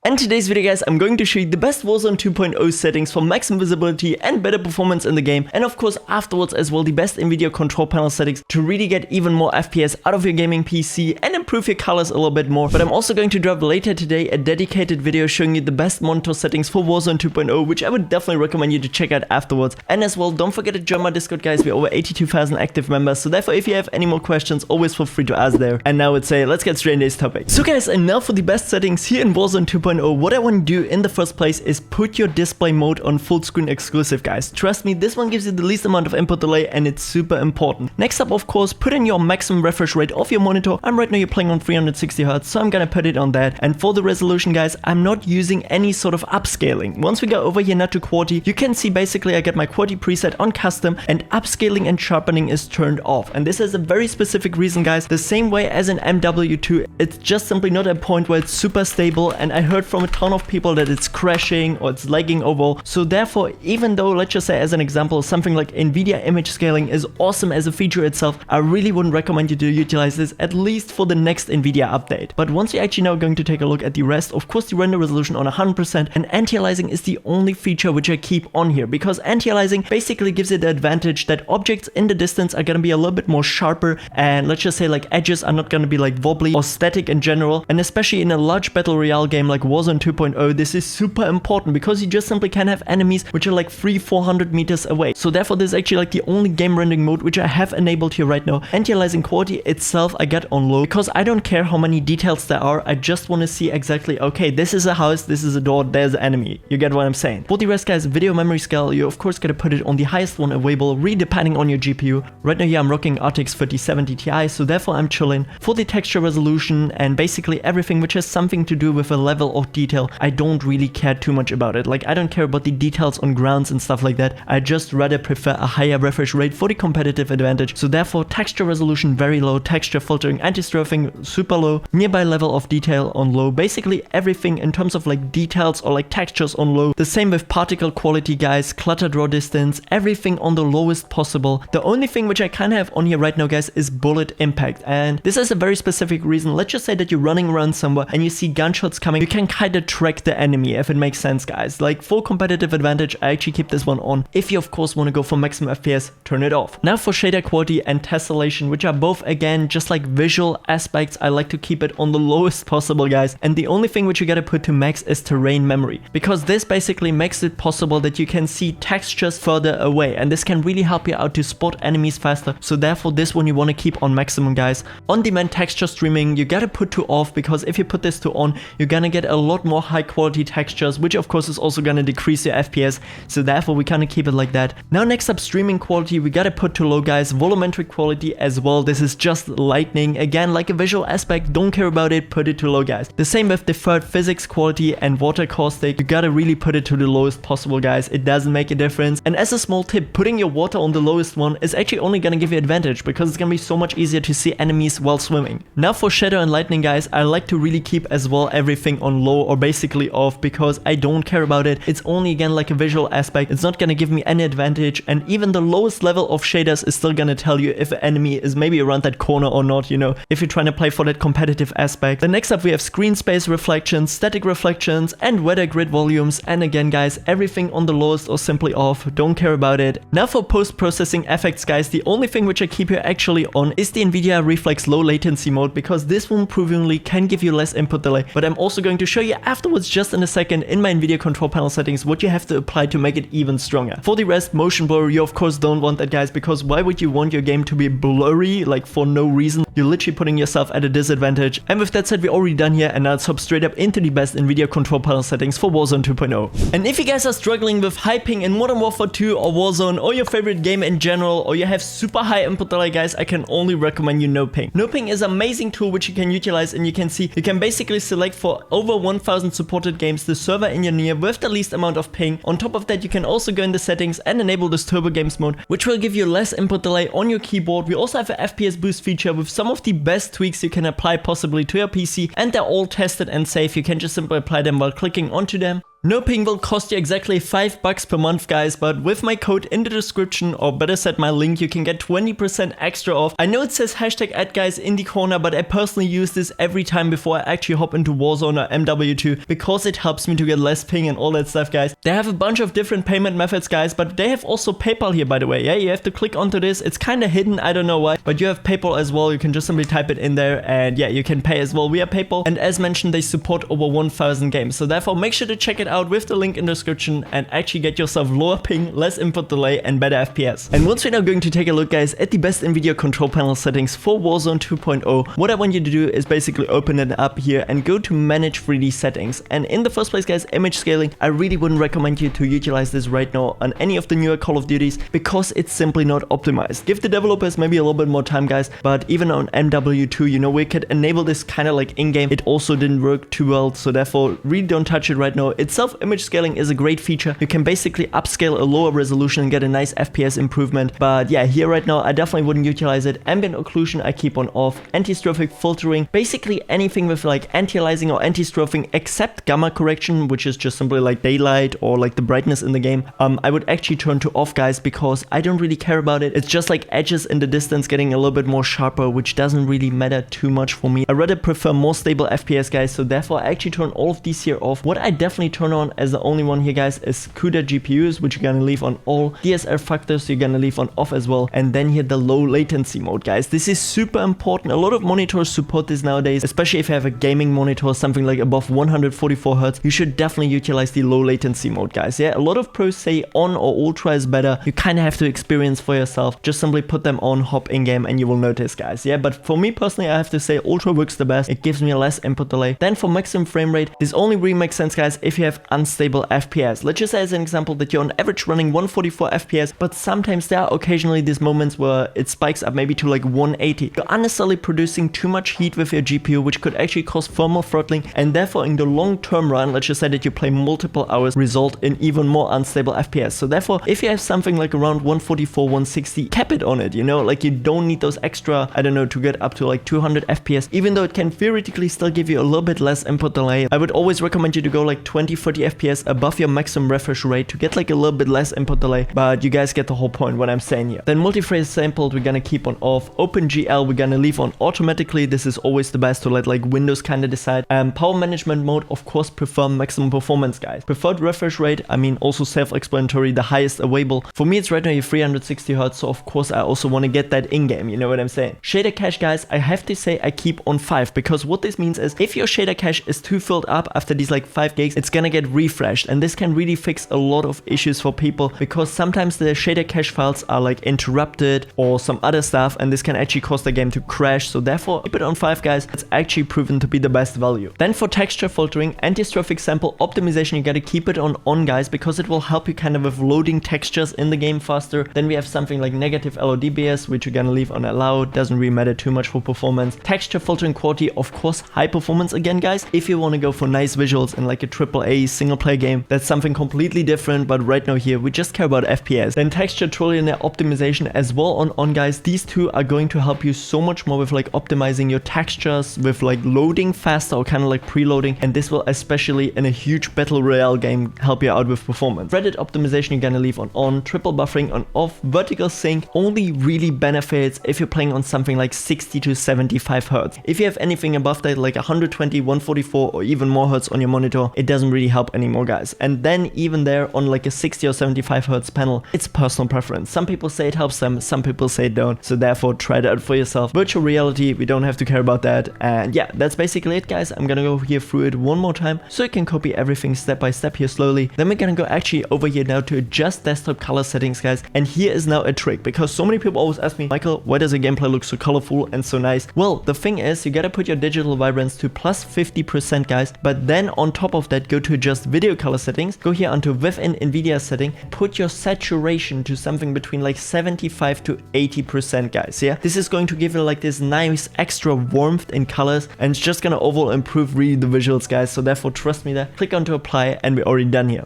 And today's video guys, I'm going to show you the best Warzone 2.0 settings for maximum visibility and better performance in the game, and of course afterwards as well the best Nvidia control panel settings to really get even more FPS out of your gaming PC and improve your colors a little bit more. But I'm also going to drop later today a dedicated video showing you the best monitor settings for Warzone 2.0, which I would definitely recommend you to check out afterwards. And as well, don't forget to join my Discord guys, we're over 82,000 active members, so therefore if you have any more questions, always feel free to ask there. And now I would say, let's get straight into this topic. So guys, and now for the best settings here in Warzone 2.0, what I want to do in the first place is put your display mode on full screen exclusive, guys. Trust me, this one gives you the least amount of input delay and it's super important. Next up, of course, put in your maximum refresh rate of your monitor. I'm right now playing on 360 Hz, so I'm gonna put it on that. And for the resolution, guys, I'm not using any sort of upscaling. Once we go over here now to QWERTY, you can see basically I get my QWERTY preset on custom and upscaling and sharpening is turned off. And this is a very specific reason, guys. The same way as in MW2, it's just simply not a point where it's super stable, and I heard from a ton of people that it's crashing or it's lagging overall. So therefore, even though, let's just say as an example, something like Nvidia image scaling is awesome as a feature itself, I really wouldn't recommend you to utilize this, at least for the next Nvidia update. But once you're actually now going to take a look at the rest, of course the render resolution on 100%, and anti-aliasing is the only feature which I keep on here, because anti-aliasing basically gives it the advantage that objects in the distance are gonna be a little bit more sharper, and let's just say like edges are not gonna be like wobbly or static in general. And especially in a large battle royale game like Warzone 2.0, this is super important because you just simply can't have enemies which are like 300-400 meters away. So therefore this is actually like the only game rendering mode which I have enabled here right now. Anti-aliasing QWERTY itself I get on low because I don't care how many details there are, I just want to see exactly, okay, this is a house, this is a door, there's an enemy. You get what I'm saying. For the rest, guys, video memory scale, you of course gotta put it on the highest one available, really depending on your GPU. Right now here I'm rocking RTX 3070 Ti, so therefore I'm chilling. For the texture resolution and basically everything which has something to do with a level of detail, I don't really care too much about it. Like, I don't care about the details on grounds and stuff like that. I just rather prefer a higher refresh rate for the competitive advantage. So therefore texture resolution very low, texture filtering, anti-strafing super low, nearby level of detail on low, basically everything in terms of like details or like textures on low. The same with particle quality, guys, clutter draw distance, everything on the lowest possible. The only thing which I kind of have on here right now, guys, is bullet impact, and this is a very specific reason. Let's just say that you're running around somewhere and you see gunshots coming, you can kind of track the enemy, if it makes sense, guys. Like, for competitive advantage, I actually keep this one on. If you of course want to go for maximum FPS, turn it off. Now for shader quality and tessellation, which are both again just like visual aspects, I like to keep it on the lowest possible, guys. And the only thing which you gotta put to max is terrain memory, because this basically makes it possible that you can see textures further away, and this can really help you out to spot enemies faster. So therefore this one you want to keep on maximum, guys. On demand texture streaming you gotta put to off, because if you put this to on, you're gonna get a lot more high quality textures, which of course is also gonna decrease your FPS. So therefore we kind of keep it like that. Now next up, streaming quality we gotta put to low, guys. Volumetric quality as well, this is just lightning, again like a visual aspect, don't care about it, put it to low, guys. The same with deferred physics quality and water caustic, you gotta really put it to the lowest possible, guys. It doesn't make a difference. And as a small tip, putting your water on the lowest one is actually only gonna give you advantage, because it's gonna be so much easier to see enemies while swimming. Now for shadow and lightning, guys, I like to really keep as well everything on low or basically off, because I don't care about it. It's only again like a visual aspect, it's not gonna give me any advantage, and even the lowest level of shaders is still gonna tell you if an enemy is maybe around that corner or not, you know, if you're trying to play for that competitive aspect. Then next up we have screen space reflections, static reflections, and weather grid volumes, and again, guys, everything on the lowest or simply off, don't care about it. Now for post-processing effects, guys, the only thing which I keep here actually on is the Nvidia Reflex low latency mode, because this one provingly can give you less input delay. But I'm also going to show you afterwards, just in a second, in my Nvidia control panel settings, what you have to apply to make it even stronger. For the rest, motion blur, you of course don't want that, guys, because why would you want your game to be blurry like for no reason? You're literally putting yourself at a disadvantage. And with that said, we're already done here, and now let's hop straight up into the best Nvidia control panel settings for Warzone 2.0. And if you guys are struggling with high ping in Modern Warfare 2 or Warzone, or your favorite game in general, or you have super high input delay, guys, I can only recommend you NoPing. NoPing is an amazing tool which you can utilize, and you can see you can basically select for over 1000 supported games the server in your near with the least amount of ping. On top of that, you can also go in the settings and enable this turbo games mode, which will give you less input delay on your keyboard. We also have an FPS boost feature with some of the best tweaks you can apply possibly to your PC, and they're all tested and safe. You can just simply apply them while clicking onto them. No ping will cost you exactly $5 per month, guys, but with my code in the description, or better said my link, you can get 20% extra off. I know it says hashtag ad guys in the corner, but I personally use this every time before I actually hop into Warzone or MW2 because it helps me to get less ping and all that stuff, guys. They have a bunch of different payment methods, guys, but they have also PayPal here, by the way. Yeah, you have to click onto this. It's kind of hidden, I don't know why, but you have PayPal as well. You can just simply type it in there, and yeah, you can pay as well via PayPal. And as mentioned, they support over 1,000 games, so therefore make sure to check it out with the link in the description and actually get yourself lower ping, less input delay, and better FPS. And once we're now going to take a look, guys, at the best Nvidia control panel settings for Warzone 2.0, what I want you to do is basically open it up here and go to manage 3D settings. And in the first place, guys, image scaling, I really wouldn't recommend you to utilize this right now on any of the newer Call of Duties because it's simply not optimized. Give the developers maybe a little bit more time, guys, but even on MW2, you know, we could enable this kind of like in-game. It also didn't work too well, so therefore really don't touch it right now. Itself, image scaling is a great feature. You can basically upscale a lower resolution and get a nice FPS improvement, but yeah, here right now I definitely wouldn't utilize it. Ambient occlusion I keep on off, anti-strophic filtering, basically anything with like anti-aliasing or anti-strofing except gamma correction, which is just simply like daylight or like the brightness in the game, I would actually turn to off, guys, because I don't really care about it. It's just like edges in the distance getting a little bit more sharper, which doesn't really matter too much for me. I rather prefer more stable FPS, guys, so therefore I actually turn all of these here off. What I definitely turn on as the only one here, guys, is CUDA GPUs, which you're gonna leave on all. DSR factors you're gonna leave on off as well, and then here the low latency mode, guys. This is super important. A lot of monitors support this nowadays, especially if you have a gaming monitor, something like above 144 Hz. You should definitely utilize the low latency mode, guys. Yeah, a lot of pros say on or ultra is better. You kind of have to experience for yourself. Just simply put them on, hop in game, and you will notice, guys. Yeah, but for me personally, I have to say ultra works the best. It gives me a less input delay. Then for maximum frame rate, this only really makes sense, guys, if you have unstable FPS. Let's just say as an example that you're on average running 144 FPS, but sometimes there are occasionally these moments where it spikes up maybe to like 180. You're unnecessarily producing too much heat with your GPU, which could actually cause thermal throttling, and therefore in the long-term run, let's just say that you play multiple hours, result in even more unstable FPS. So therefore, if you have something like around 144, 160, cap it on it, you know, like you don't need those extra, I don't know, to get up to like 200 FPS, even though it can theoretically still give you a little bit less input delay. I would always recommend you to go like 20, 30 FPS above your maximum refresh rate to get like a little bit less input delay, but you guys get the whole point what I'm saying here. Then multi-phrase sampled we're gonna keep on off. OpenGL we're gonna leave on automatically. This is always the best to let like Windows kind of decide. Power management mode, of course, prefer maximum performance, guys. Preferred refresh rate, I mean, also self-explanatory, the highest available. For me, it's right now 360 Hz, so of course I also want to get that in-game, you know what I'm saying. Shader cache, guys, I have to say I keep on 5, because what this means is if your shader cache is too filled up after these like 5 gigs, it's gonna get refreshed, and this can really fix a lot of issues for people, because sometimes the shader cache files are like interrupted or some other stuff, and this can actually cause the game to crash. So therefore keep it on 5, guys. It's actually proven to be the best value. Then for texture filtering, anti-strophic sample optimization, you gotta keep it on, guys, because it will help you kind of with loading textures in the game faster. Then we have something like negative LODBS, which you're gonna leave on allowed. Doesn't really matter too much for performance. Texture filtering quality, of course, high performance again, guys. If you want to go for nice visuals in like a AAA single player game, that's something completely different, but right now here we just care about FPS. Then texture trillionaire optimization as well on, guys. These two are going to help you so much more with like optimizing your textures, with like loading faster or kind of like preloading, and this will especially in a huge battle royale game help you out with performance. Threaded optimization you're gonna leave on, triple buffering on off. Vertical sync only really benefits if you're playing on something like 60 to 75 Hz. If you have anything above that, like 120, 144 or even more Hz on your monitor, it doesn't really help anymore, guys. And then even there on like a 60 or 75 Hz panel, it's personal preference. Some people say it helps them, some people say it don't, so therefore try it out for yourself. Virtual reality, we don't have to care about that. And yeah, that's basically it, guys. I'm gonna go here through it one more time so you can copy everything step by step here slowly. Then we're gonna go actually over here now to adjust desktop color settings, guys. And here is now a trick, because so many people always ask me, Michael, why does the gameplay look so colorful and so nice? Well, the thing is, you gotta put your digital vibrance to plus 50%, guys, but then on top of that, go to adjust video color settings, go here onto within Nvidia setting, put your saturation to something between like 75 to 80%, guys. Yeah, this is going to give you like this nice extra warmth in colors, and it's just gonna overall improve really the visuals, guys. So therefore trust me there. Click on to apply, and we're already done here.